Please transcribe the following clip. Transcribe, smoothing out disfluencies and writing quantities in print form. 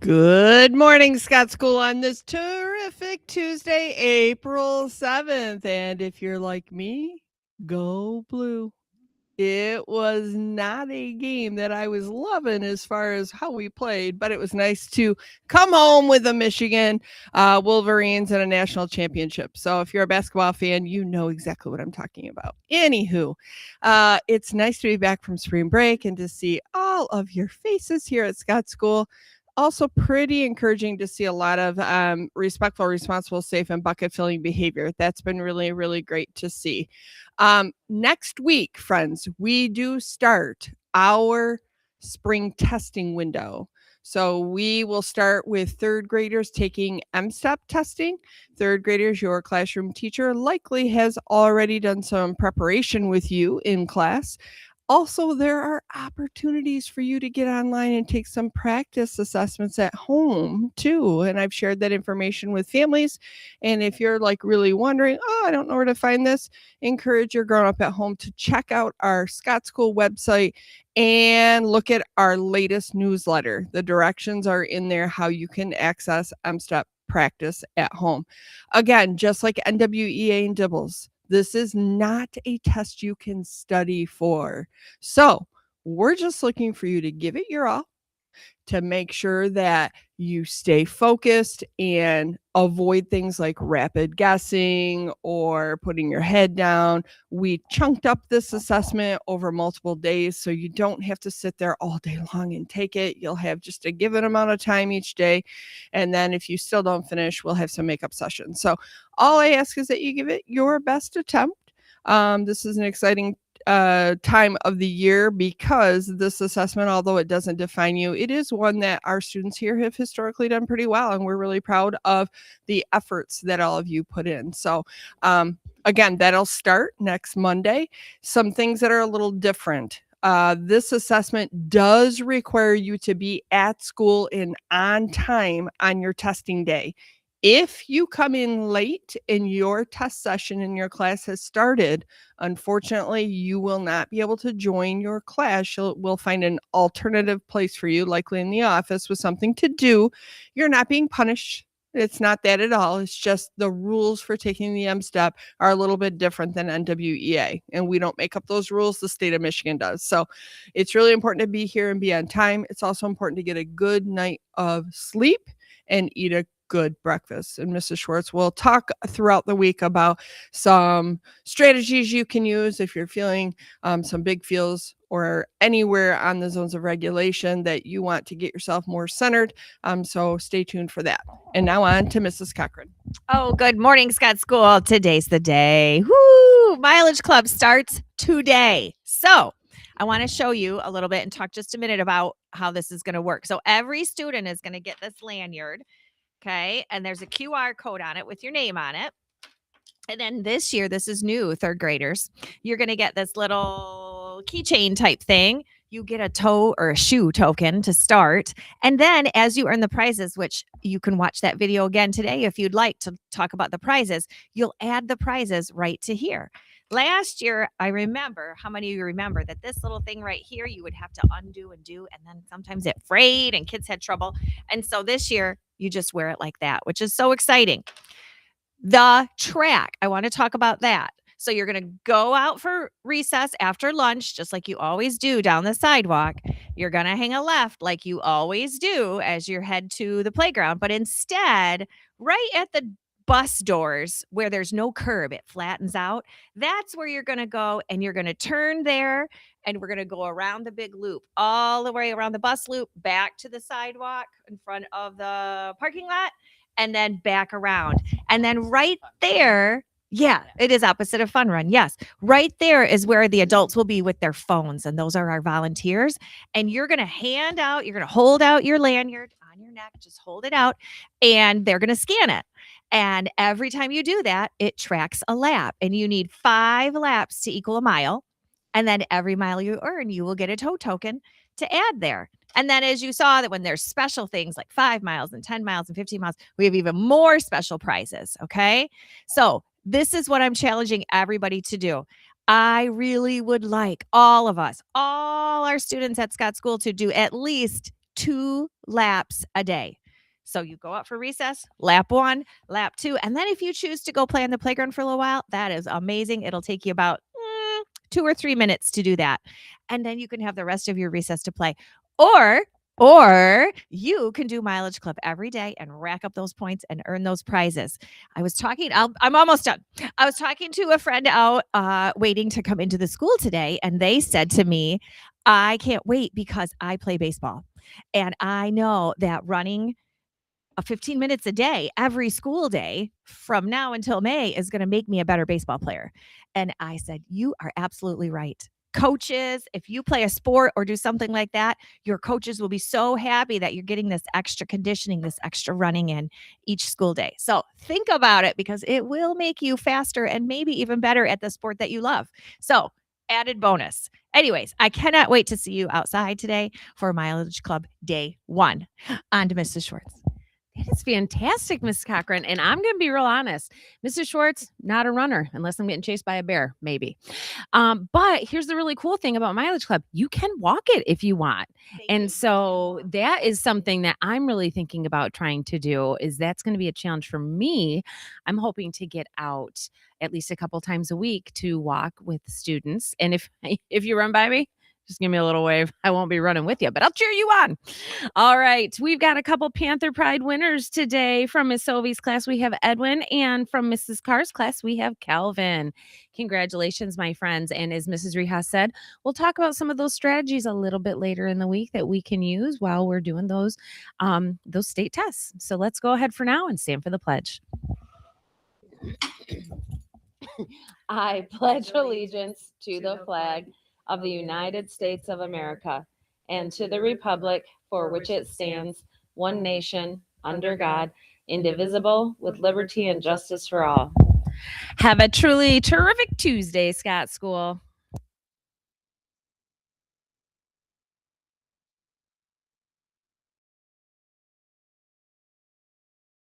Good morning, Scott School, on this terrific Tuesday, April 7th. And if you're like me, go blue. It was not a game that I was loving as far as how we played, but it was nice to come home with the Michigan Wolverines in a national championship. So if you're a basketball fan, you know exactly what I'm talking about. Anywho, it's nice to be back from spring break and to see all of your faces here at Scott School. Also, pretty encouraging to see a lot of respectful, responsible, safe, and bucket filling behavior. That's been really, really great to see. Next week, friends, we do start our spring testing window. So we will start with third graders taking MSTEP testing. Third graders, your classroom teacher likely has already done some preparation with you in class. Also, there are opportunities for you to get online and take some practice assessments at home too. And I've shared that information with families. And if you're like really wondering, oh, I don't know where to find this, encourage your grown up at home to check out our Scott School website and look at our latest newsletter. The directions are in there how you can access MSTEP practice at home. Again, just like NWEA and DIBELS, this is not a test you can study for. So we're just looking for you to give it your all, to make sure that you stay focused and avoid things like rapid guessing or putting your head down. We chunked up this assessment over multiple days so you don't have to sit there all day long and take it. You'll have just a given amount of time each day. And then if you still don't finish, we'll have some makeup sessions. So all I ask is that you give it your best attempt. This is an exciting time of the year because this assessment, although it doesn't define you, it is one that our students here have historically done pretty well. And we're really proud of the efforts that all of you put in. So, again, that'll start next Monday. Some things that are a little different. This assessment does require you to be at school and on time on your testing day. If you come in late and your test session in your class has started, unfortunately, you will not be able to join your class. We'll find an alternative place for you, likely in the office, with something to do. You're not being punished. It's not that at all. It's just the rules for taking the MSTEP are a little bit different than NWEA. And we don't make up those rules. The state of Michigan does. So it's really important to be here and be on time. It's also important to get a good night of sleep and eat a good breakfast. And Mrs. Schwartz will talk throughout the week about some strategies you can use if you're feeling some big feels or anywhere on the zones of regulation that you want to get yourself more centered. So stay tuned for that. And now on to Mrs. Cochran. Oh, good morning, Scott School. Today's the day. Woo! Mileage Club starts today. So I want to show you a little bit and talk just a minute about how this is going to work. So every student is going to get this lanyard. Okay. And there's a QR code on it with your name on it. And then this year, this is new, third graders. You're going to get this little keychain type thing. You get a toe or a shoe token to start. And then as you earn the prizes, which you can watch that video again today if you'd like to talk about the prizes, you'll add the prizes right to here. Last year, I remember, how many of you remember that this little thing right here, you would have to undo and do, and then sometimes it frayed and kids had trouble. And so this year, you just wear it like that, which is so exciting. The track, I want to talk about that. So you're going to go out for recess after lunch, just like you always do down the sidewalk. You're going to hang a left like you always do as you head to the playground. But instead, right at the bus doors where there's no curb, it flattens out. That's where you're going to go, and you're going to turn there, and we're going to go around the big loop, all the way around the bus loop, back to the sidewalk in front of the parking lot, and then back around. And then right there, yeah, it is opposite of Fun Run. Yes. Right there is where the adults will be with their phones. And those are our volunteers. And you're going to you're going to hold out your lanyard on your neck, just hold it out, and they're going to scan it. And every time you do that, it tracks a lap, and you need 5 laps to equal a mile. And then every mile you earn, you will get a toe token to add there. And then as you saw that when there's special things like 5 miles and 10 miles and 15 miles, we have even more special prizes. Okay. So this is what I'm challenging everybody to do. I really would like all of us, all our students at Scott School, to do at least 2 laps a day. So you go out for recess, lap 1, lap 2, and then if you choose to go play on the playground for a little while, that is amazing. It'll take you about 2 or 3 minutes to do that. And then you can have the rest of your recess to play. Or you can do Mileage Club every day and rack up those points and earn those prizes. I'm almost done. I was talking to a friend out waiting to come into the school today, and they said to me, I can't wait because I play baseball. And I know that running 15 minutes a day, every school day from now until May is going to make me a better baseball player. And I said, you are absolutely right. Coaches, if you play a sport or do something like that, your coaches will be so happy that you're getting this extra conditioning, this extra running in each school day. So think about it because it will make you faster and maybe even better at the sport that you love. So added bonus. Anyways, I cannot wait to see you outside today for Mileage Club Day 1. On to Mrs. Schwartz. That is fantastic, Miss Cochran. And I'm going to be real honest. Mrs. Schwartz, not a runner unless I'm getting chased by a bear, maybe. But here's the really cool thing about Mileage Club. You can walk it if you want. And so that is something that I'm really thinking about trying to do is that's going to be a challenge for me. I'm hoping to get out at least a couple times a week to walk with students. And if you run by me, just give me a little wave. I won't be running with you, but I'll cheer you on. All right. We've got a couple Panther Pride winners today. From Miss Sovie's class, we have Edwin. And from Mrs. Carr's class, we have Calvin. Congratulations, my friends. And as Mrs. Rehas said, we'll talk about some of those strategies a little bit later in the week that we can use while we're doing those state tests. So let's go ahead for now and stand for the pledge. I pledge allegiance to the flag of the United States of America and to the republic for which it stands, one nation, under God, indivisible, with liberty and justice for all. Have a truly terrific Tuesday, Scott School.